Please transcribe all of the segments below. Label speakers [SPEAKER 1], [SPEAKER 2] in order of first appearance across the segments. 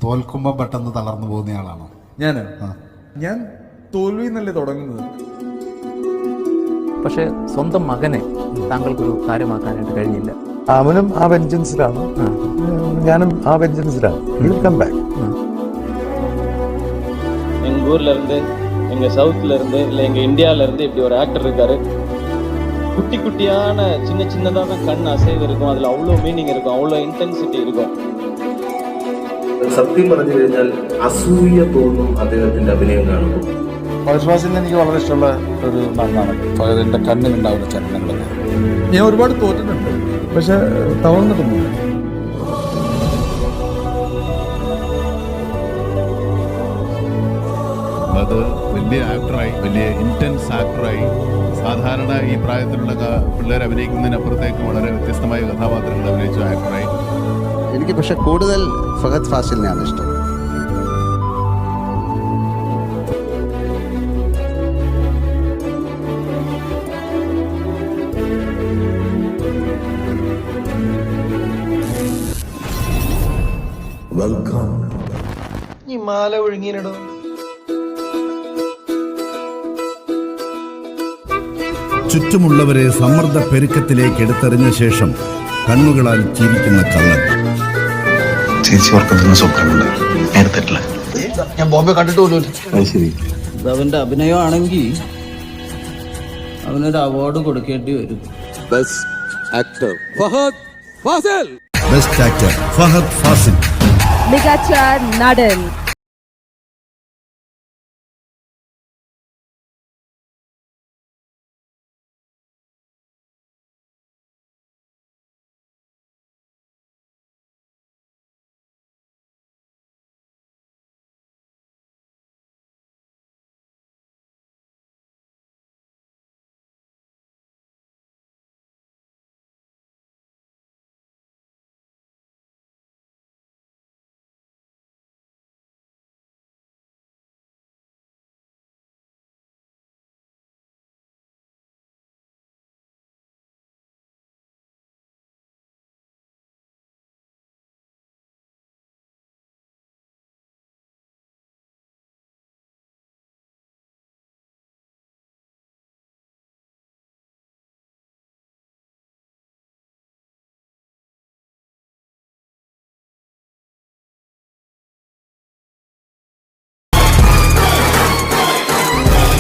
[SPEAKER 1] തോൽക്കുമ്പോൾ പെട്ടെന്ന് തളർന്നു പോകുന്നയാളാണോ?
[SPEAKER 2] ഞാൻ തോൽവി എന്നല്ലേ തുടങ്ങുന്നത്.
[SPEAKER 3] പക്ഷേ സ്വന്തം മകനെ താങ്കൾക്കൊരു കാര്യമാക്കാനായിട്ട് കഴിഞ്ഞില്ല.
[SPEAKER 4] അവനും ആ വെഞ്ചൻസിലാണ്, ഞാനും ആ വെഞ്ചൻസിലാണ്. Come back.
[SPEAKER 5] எங்கள் ஊர்ல இருந்து, எங்க சவுத்ல இருந்து, இல்ல எங்க இந்தியால இருந்து இப்படி ஒரு ஆக்டர் இருக்காரு. குட்டி குட்டியான சின்ன சின்னதாக தான் கண் அசைவு இருக்கும். அதுல அவ்வளோ மீனிங் இருக்கும், அவ்வளோ இன்டென்சிட்டி இருக்கும்.
[SPEAKER 6] സത്യം പറഞ്ഞു കഴിഞ്ഞാൽ അസൂയ തോന്നും അദ്ദേഹത്തിന്റെ അഭിനയം കാണുമ്പോൾ.
[SPEAKER 7] ഫഹദ് ഫാസിലിനെ എനിക്ക് വളരെ ഇഷ്ടമുള്ള ഒരു നടനാണ്. ഫഹദിന്റെ കണ്ണിലുണ്ടാവുന്ന ചലനങ്ങൾ
[SPEAKER 2] ഞാൻ ഒരുപാട് തോറ്റിട്ടുണ്ട്, പക്ഷെ തളർന്നിട്ടൊന്നുമില്ല.
[SPEAKER 8] അത് വലിയ ആക്ടറായി, വലിയ ഇൻറ്റൻസ് ആക്ടറായി, സാധാരണ ഈ പ്രായത്തിലുള്ള പിള്ളേർ അഭിനയിക്കുന്നതിനപ്പുറത്തേക്ക് വളരെ വ്യത്യസ്തമായ കഥാപാത്രങ്ങൾ അഭിനയിച്ച ആക്ടറായി.
[SPEAKER 9] എനിക്ക് പക്ഷെ കൂടുതൽ ഫഹദ് ഫാസിലിനെയാണ് ഇഷ്ടം.
[SPEAKER 6] വെൽക്കം.
[SPEAKER 5] ഈ മാല ഒഴുങ്ങിയിടോ.
[SPEAKER 10] ചുറ്റുമുള്ളവരെ സമ്മർദ്ദ പെരുക്കത്തിലേക്ക് എടുത്തെറിഞ്ഞ ശേഷം കണ്ണുകളാൽ ചിരിക്കുന്ന കള്ളൻ.
[SPEAKER 7] ഞാൻ ബോംബെ കണ്ടിട്ട് പോലും.
[SPEAKER 5] അവന്റെ അഭിനയമാണെങ്കിൽ അവനൊരു അവാർഡ് കൊടുക്കേണ്ടി വരും.
[SPEAKER 10] Best actor Fahadh Faasil.
[SPEAKER 11] മികച്ച നടൻ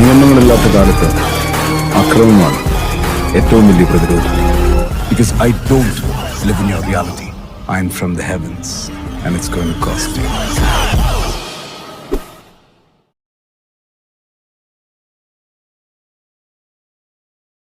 [SPEAKER 10] നിയമങ്ങളില്ലാത്ത കാലത്ത് അക്രമമാണ് ഏറ്റവും വലിയ പ്രതിരോധം. Because I don't live in your reality. I'm from the heavens and it's going to cost you.